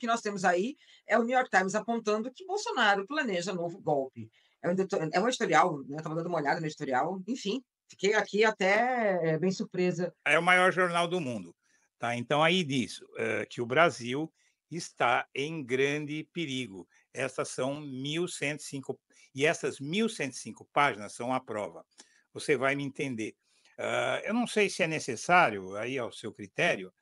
que nós temos aí é o New York Times apontando que Bolsonaro planeja novo golpe. É um editorial, né, estava dando uma olhada no editorial, enfim, fiquei aqui até bem surpresa. É o maior jornal do mundo, tá. Então aí diz, que o Brasil está em grande perigo. Essas são 1.105 e essas 1.105 páginas são a prova. Você vai me entender. Eu não sei se é necessário, aí ao seu critério,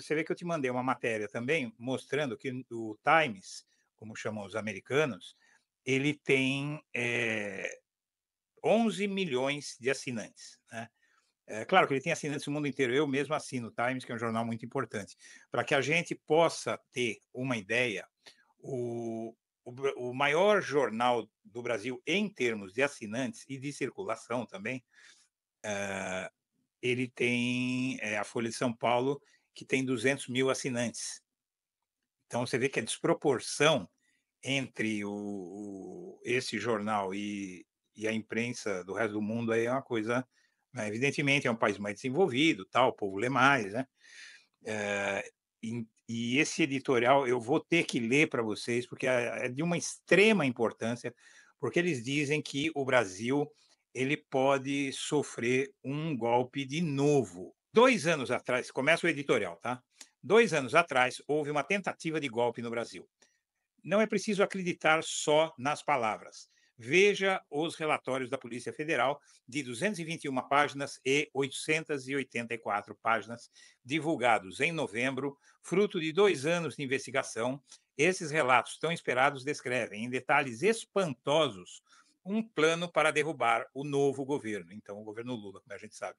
você vê que eu te mandei uma matéria também mostrando que o Times, como chamam os americanos, ele tem, 11 milhões de assinantes, né. É claro que ele tem assinantes no mundo inteiro, eu mesmo assino o Times, que é um jornal muito importante. Para que a gente possa ter uma ideia, o o maior jornal do Brasil em termos de assinantes e de circulação também, ele tem, a Folha de São Paulo, que tem 200.000 assinantes. Então você vê que a desproporção entre esse jornal e a imprensa do resto do mundo aí é uma coisa, né, evidentemente é um país mais desenvolvido, tal, o povo lê mais, né, e esse editorial eu vou ter que ler para vocês, porque é de uma extrema importância, porque eles dizem que o Brasil, ele pode sofrer um golpe de novo. 2 anos atrás começa o editorial, tá. 2 anos atrás houve uma tentativa de golpe no Brasil. Não é preciso acreditar só nas palavras. Veja os relatórios da Polícia Federal, de 221 páginas e 884 páginas, divulgados em novembro, fruto de 2 anos de investigação. Esses relatos tão esperados descrevem, em detalhes espantosos, um plano para derrubar o novo governo, então o governo Lula, como a gente sabe.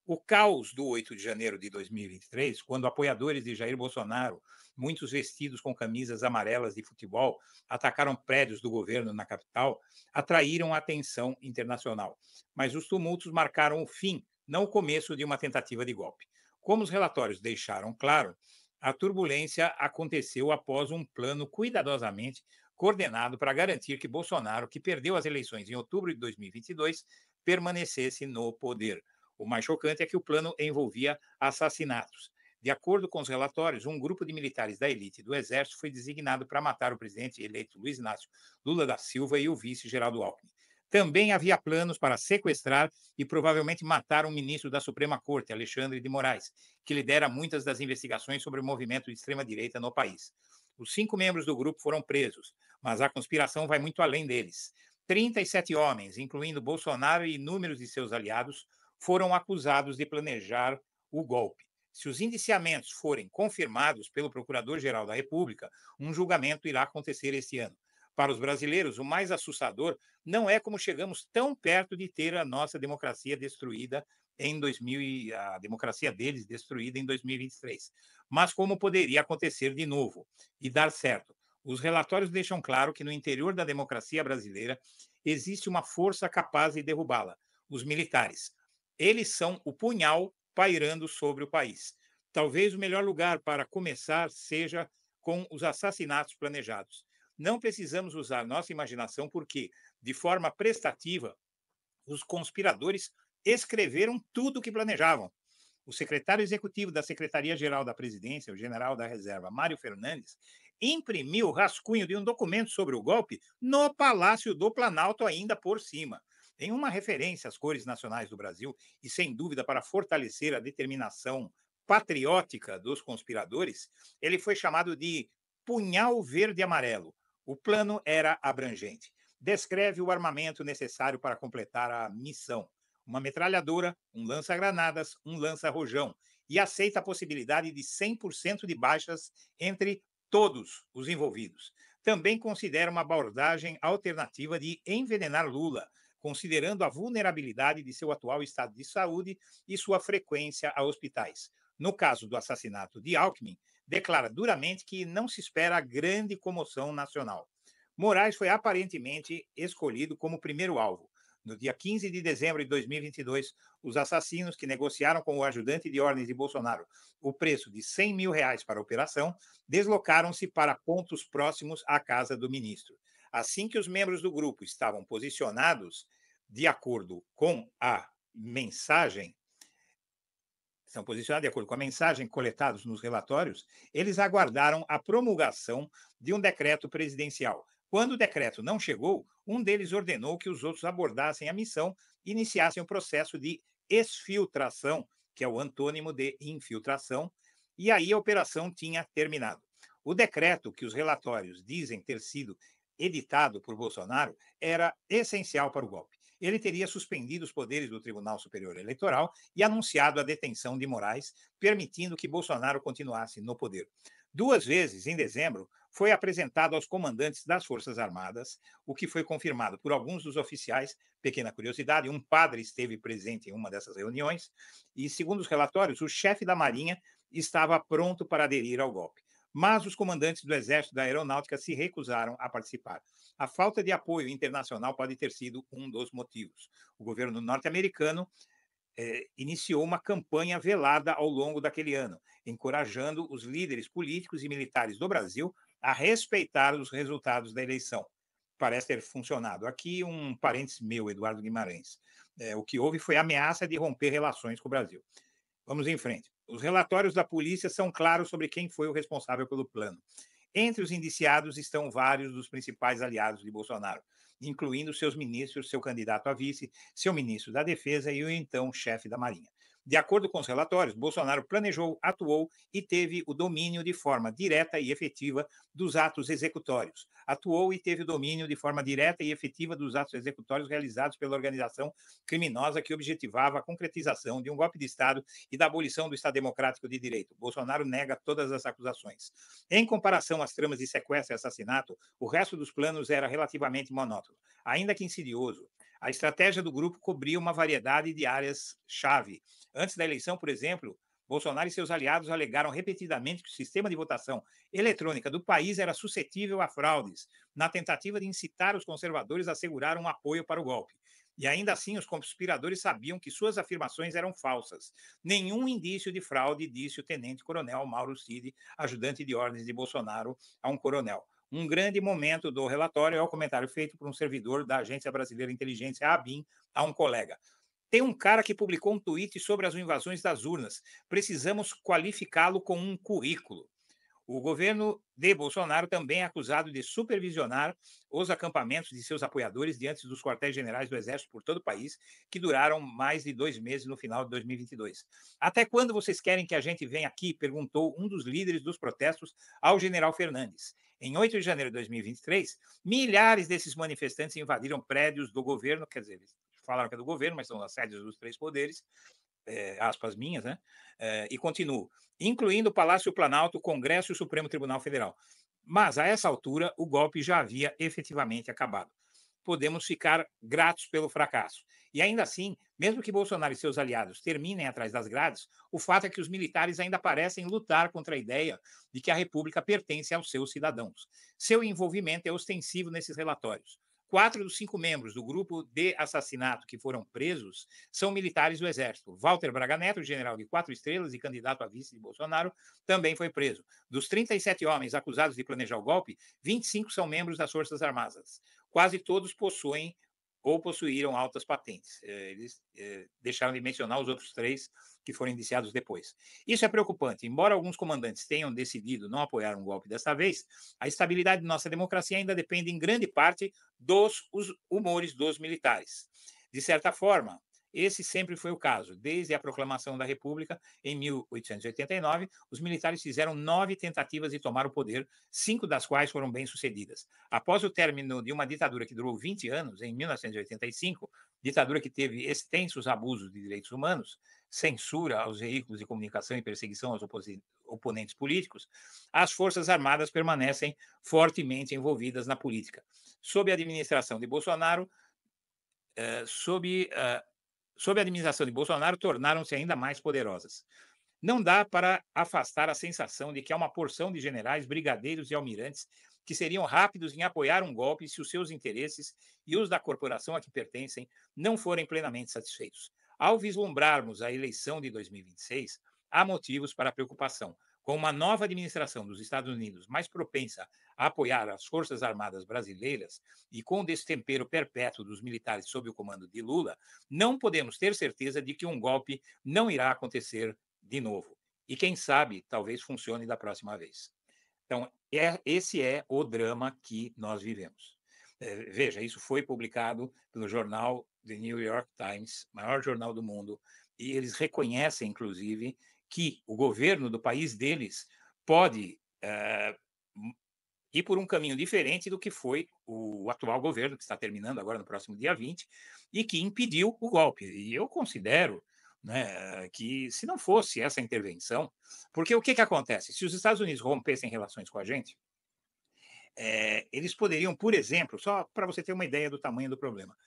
O caos do 8 de janeiro de 2023, quando apoiadores de Jair Bolsonaro, muitos vestidos com camisas amarelas de futebol, atacaram prédios do governo na capital, atraíram a atenção internacional. Mas os tumultos marcaram o fim, não o começo de uma tentativa de golpe. Como os relatórios deixaram claro, a turbulência aconteceu após um plano cuidadosamente coordenado para garantir que Bolsonaro, que perdeu as eleições em outubro de 2022, permanecesse no poder. O mais chocante é que o plano envolvia assassinatos. De acordo com os relatórios, um grupo de militares da elite do Exército foi designado para matar o presidente eleito Luiz Inácio Lula da Silva e o vice Geraldo Alckmin. Também havia planos para sequestrar e provavelmente matar um ministro da Suprema Corte, Alexandre de Moraes, que lidera muitas das investigações sobre o movimento de extrema-direita no país. Os 5 membros do grupo foram presos, mas a conspiração vai muito além deles. 37 homens, incluindo Bolsonaro e inúmeros de seus aliados, foram acusados de planejar o golpe. Se os indiciamentos forem confirmados pelo Procurador-Geral da República, um julgamento irá acontecer este ano. Para os brasileiros, o mais assustador não é como chegamos tão perto de ter a nossa democracia destruída em 2000 e a democracia deles destruída em 2023, mas como poderia acontecer de novo e dar certo. Os relatórios deixam claro que no interior da democracia brasileira existe uma força capaz de derrubá-la: os militares. Eles são o punhal pairando sobre o país. Talvez o melhor lugar para começar seja com os assassinatos planejados. Não precisamos usar nossa imaginação porque, de forma prestativa, os conspiradores escreveram tudo o que planejavam. O secretário executivo da Secretaria-Geral da Presidência, o general da Reserva, Mário Fernandes, imprimiu o rascunho de um documento sobre o golpe no Palácio do Planalto, ainda por cima. Em uma referência às cores nacionais do Brasil e, sem dúvida, para fortalecer a determinação patriótica dos conspiradores, ele foi chamado de Punhal Verde Amarelo. O plano era abrangente. Descreve o armamento necessário para completar a missão: uma metralhadora, um lança-granadas, um lança-rojão, e aceita a possibilidade de 100% de baixas entre todos os envolvidos. Também considera uma abordagem alternativa de envenenar Lula, considerando a vulnerabilidade de seu atual estado de saúde e sua frequência a hospitais. No caso do assassinato de Alckmin, declara duramente que não se espera grande comoção nacional. Moraes foi aparentemente escolhido como primeiro alvo. No dia 15 de dezembro de 2022, os assassinos que negociaram com o ajudante de ordens de Bolsonaro o preço de R$ 100.000 para a operação deslocaram-se para pontos próximos à casa do ministro. Assim que os membros do grupo estavam posicionados, de acordo com a mensagem Estão posicionados de acordo com a mensagem coletados nos relatórios, eles aguardaram a promulgação de um decreto presidencial. Quando o decreto não chegou, um deles ordenou que os outros abordassem a missão e iniciassem o processo de exfiltração, que é o antônimo de infiltração, e aí a operação tinha terminado. O decreto, que os relatórios dizem ter sido editado por Bolsonaro, era essencial para o golpe. Ele teria suspendido os poderes do Tribunal Superior Eleitoral e anunciado a detenção de Moraes, permitindo que Bolsonaro continuasse no poder. Duas vezes, em dezembro, foi apresentado aos comandantes das Forças Armadas, o que foi confirmado por alguns dos oficiais. Pequena curiosidade, um padre esteve presente em uma dessas reuniões e, segundo os relatórios, o chefe da Marinha estava pronto para aderir ao golpe. Mas os comandantes do Exército e da Aeronáutica se recusaram a participar. A falta de apoio internacional pode ter sido um dos motivos. O governo norte-americano iniciou uma campanha velada ao longo daquele ano, encorajando os líderes políticos e militares do Brasil a respeitar os resultados da eleição. Parece ter funcionado. Aqui um parênteses meu, Eduardo Guimarães. O que houve foi a ameaça de romper relações com o Brasil. Vamos em frente. Os relatórios da polícia são claros sobre quem foi o responsável pelo plano. Entre os indiciados estão vários dos principais aliados de Bolsonaro, incluindo seus ministros, seu candidato a vice, seu ministro da Defesa e o então chefe da Marinha. De acordo com os relatórios, Bolsonaro planejou, atuou e teve o domínio de forma direta e efetiva dos atos executórios. Atuou e teve o domínio de forma direta e efetiva dos atos executórios realizados pela organização criminosa que objetivava a concretização de um golpe de Estado e da abolição do Estado Democrático de Direito. Bolsonaro nega todas as acusações. Em comparação às tramas de sequestro e assassinato, o resto dos planos era relativamente monótono, ainda que insidioso. A estratégia do grupo cobria uma variedade de áreas-chave. Antes da eleição, por exemplo, Bolsonaro e seus aliados alegaram repetidamente que o sistema de votação eletrônica do país era suscetível a fraudes, na tentativa de incitar os conservadores a assegurar um apoio para o golpe. E ainda assim, os conspiradores sabiam que suas afirmações eram falsas. Nenhum indício de fraude, disse o tenente-coronel Mauro Cid, ajudante de ordens de Bolsonaro, a um coronel. Um grande momento do relatório é o comentário feito por um servidor da Agência Brasileira de Inteligência, a ABIN, a um colega. Tem um cara que publicou um tweet sobre as invasões das urnas. Precisamos qualificá-lo com um currículo. O governo de Bolsonaro também é acusado de supervisionar os acampamentos de seus apoiadores diante dos quartéis generais do Exército por todo o país, que duraram mais de 2 meses no final de 2022. Até quando vocês querem que a gente venha aqui? Perguntou um dos líderes dos protestos ao general Fernandes. Em 8 de janeiro de 2023, milhares desses manifestantes invadiram prédios do governo, quer dizer, eles falaram que é do governo, mas são as sedes dos três poderes, aspas minhas, né? E continuo, incluindo o Palácio Planalto, o Congresso e o Supremo Tribunal Federal. Mas, a essa altura, o golpe já havia efetivamente acabado. Podemos ficar gratos pelo fracasso. E ainda assim, mesmo que Bolsonaro e seus aliados terminem atrás das grades, o fato é que os militares ainda parecem lutar contra a ideia de que a República pertence aos seus cidadãos. Seu envolvimento é ostensivo nesses relatórios. 4 dos 5 membros do grupo de assassinato que foram presos são militares do Exército. Walter Braga Neto, general de 4 estrelas e candidato a vice de Bolsonaro, também foi preso. Dos 37 homens acusados de planejar o golpe, 25 são membros das Forças Armadas. Quase todos possuem ou possuíram altas patentes. Eles deixaram de mencionar os outros 3 que foram indiciados depois. Isso é preocupante. Embora alguns comandantes tenham decidido não apoiar um golpe desta vez, a estabilidade de nossa democracia ainda depende em grande parte dos humores dos militares. De certa forma, esse sempre foi o caso. Desde a proclamação da República, em 1889, os militares fizeram 9 tentativas de tomar o poder, 5 das quais foram bem-sucedidas. Após o término de uma ditadura que durou 20 anos, em 1985, ditadura que teve extensos abusos de direitos humanos, censura aos veículos de comunicação e perseguição aos oponentes políticos, as Forças Armadas permanecem fortemente envolvidas na política. Sob a administração de Bolsonaro, sob a administração de Bolsonaro, tornaram-se ainda mais poderosas. Não dá para afastar a sensação de que há uma porção de generais, brigadeiros e almirantes que seriam rápidos em apoiar um golpe se os seus interesses e os da corporação a que pertencem não forem plenamente satisfeitos. Ao vislumbrarmos a eleição de 2026, há motivos para preocupação. Com uma nova administração dos Estados Unidos mais propensa a apoiar as Forças Armadas brasileiras e com o destempero perpétuo dos militares sob o comando de Lula, não podemos ter certeza de que um golpe não irá acontecer de novo. E quem sabe, talvez funcione da próxima vez. Então, esse é o drama que nós vivemos. Veja, isso foi publicado pelo jornal The New York Times, maior jornal do mundo, e eles reconhecem, inclusive, que o governo do país deles pode ir por um caminho diferente do que foi o atual governo, que está terminando agora no próximo dia 20, e que impediu o golpe. E eu considero, né, que se não fosse essa intervenção, porque o que, que acontece? Se os Estados Unidos rompessem relações com a gente, eles poderiam, por exemplo, só para você ter uma ideia do tamanho do problema,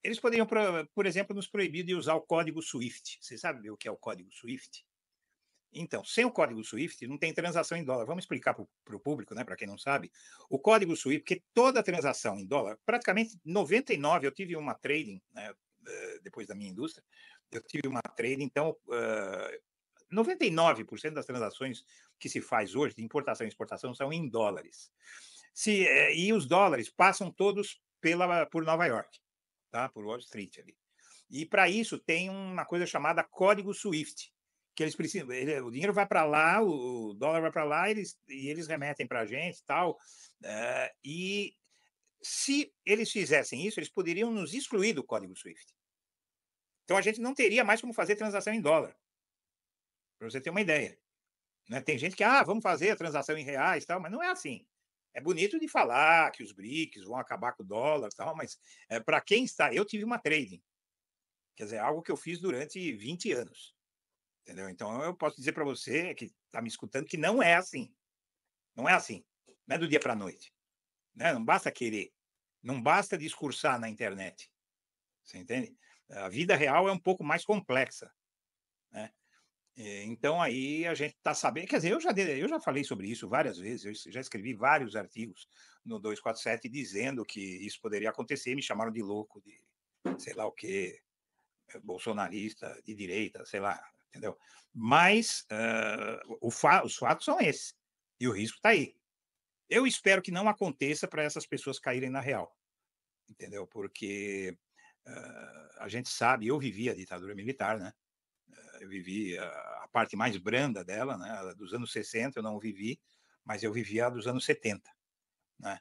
eles poderiam, por exemplo, nos proibir de usar o código SWIFT. Você sabe o que é o código SWIFT? Então, sem o código SWIFT não tem transação em dólar. Vamos explicar para o público, né, para quem não sabe. O código SWIFT, porque toda transação em dólar, praticamente 99, eu tive uma trading, né, depois da minha indústria, eu tive uma trading, então 99% das transações que se faz hoje de importação e exportação são em dólares. E os dólares passam todos por Nova York, tá? Por Wall Street ali. E para isso tem uma coisa chamada código SWIFT, que eles precisam, o dinheiro vai para lá, o dólar vai para lá, eles remetem para a gente e tal. E se eles fizessem isso, eles poderiam nos excluir do código SWIFT. Então a gente não teria mais como fazer transação em dólar, para você ter uma ideia. Né? Tem gente que, vamos fazer a transação em reais, tal, mas não é assim. É bonito de falar que os BRICS vão acabar com o dólar, tal, mas para quem está. Eu tive uma trading, quer dizer, algo que eu fiz durante 20 anos. Entendeu? Então eu posso dizer para você que está me escutando que não é assim. Não é assim. Não é do dia para a noite. Né? Não basta querer. Não basta discursar na internet. Você entende? A vida real é um pouco mais complexa. Né? Então aí a gente está sabendo. Quer dizer, eu já falei sobre isso várias vezes. Eu já escrevi vários artigos no 247 dizendo que isso poderia acontecer. Me chamaram de louco, de sei lá o quê, bolsonarista, de direita, sei lá, entendeu? Mas os fatos são esses. E o risco está aí. Eu espero que não aconteça para essas pessoas caírem na real, entendeu? Porque a gente sabe, eu vivi a ditadura militar, né? Eu vivi a parte mais branda dela, né? Dos anos 60 eu não vivi, mas eu vivi a dos anos 70, né?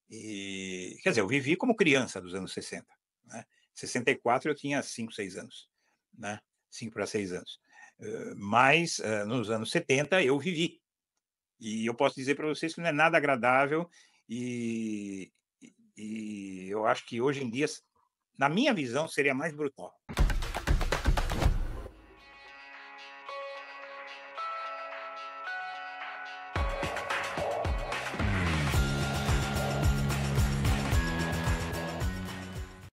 E, quer dizer, eu vivi como criança dos anos 60, né? 64 eu tinha 5, 6 anos, né? 5 para 6 anos. Mas nos anos 70 eu vivi. E eu posso dizer para vocês que não é nada agradável e eu acho que hoje em dia, na minha visão, seria mais brutal.